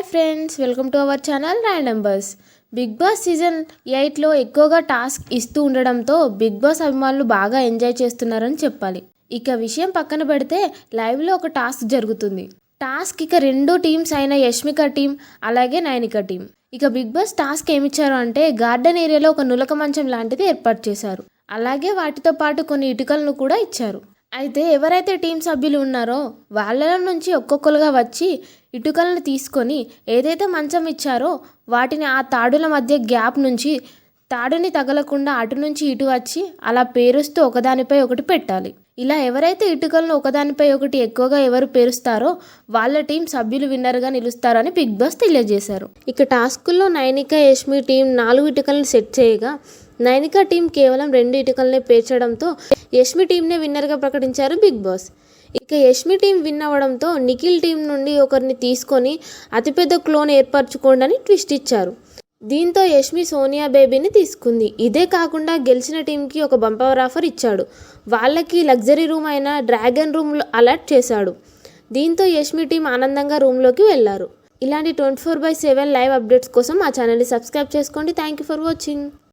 Hi friends, welcome to our channel random bus. Bigg Boss season 8లో ఎక్కువగా task ఇస్తూ ఉండడంతో బిగ్ బాస్ అభిమానులు బాగా ఎంజాయ్ చేస్తున్నారని చెప్పాలి. ఇక విషయం పక్కన పెడితే లైవ్లో ఒక టాస్క్ జరుగుతుంది. టాస్క్ ఇక రెండు టీమ్స్ అయిన యష్మిక టీం అలాగే నైనిక టీం. ఇక బిగ్ బాస్ టాస్క్ ఏమిచ్చారు అంటే గార్డెన్ ఏరియాలో ఒక నులక మంచం లాంటిది ఏర్పాటు చేశారు. అలాగే వాటితో పాటు కొన్ని ఇటుకలను కూడా ఇచ్చారు. అయితే ఎవరైతే టీం సభ్యులు ఉన్నారో వాళ్ళ నుంచి ఒక్కొక్కరుగా వచ్చి ఇటుకలను తీసుకొని ఏదైతే మంచం ఇచ్చారో వాటిని ఆ తాడుల మధ్య గ్యాప్ నుంచి తాడుని తగలకుండా అటు నుంచి ఇటు వచ్చి అలా పేరుస్తూ ఒకదానిపై ఒకటి పెట్టాలి. ఇలా ఎవరైతే ఇటుకలను ఒకదానిపై ఒకటి ఎక్కువగా ఎవరు పేరుస్తారో వాళ్ళ టీం సభ్యులు విన్నర్గా నిలుస్తారని బిగ్ బాస్ తెలియజేశారు. ఇక టాస్కుల్లో నైనిక యష్మి టీం 4 ఇటుకలను సెట్ చేయగా నైనిక టీం కేవలం 2 ఇటుకలనే పేర్చడంతో యష్మి టీంనే విన్నర్గా ప్రకటించారు బిగ్ బాస్. ఇక యష్మి టీం విన్ అవ్వడంతో నిఖిల్ టీం నుండి ఒకరిని తీసుకొని అతిపెద్ద క్లోన్ ఏర్పరచుకోండి అని ట్విస్ట్ ఇచ్చారు. దీంతో యష్మి సోనియా బేబీని తీసుకుంది. ఇదే కాకుండా గెలిచిన టీంకి ఒక బంపర్ ఆఫర్ ఇచ్చాడు. వాళ్ళకి లగ్జరీ రూమ్ అయిన డ్రాగన్ రూమ్ అలాట్ చేశాడు. దీంతో యష్మి టీం ఆనందంగా రూమ్లోకి వెళ్లారు. ఇలాంటి 24/7 లైవ్ అప్డేట్స్ కోసం మా ఛానల్ని సబ్స్క్రైబ్ చేసుకోండి. Thank you for watching.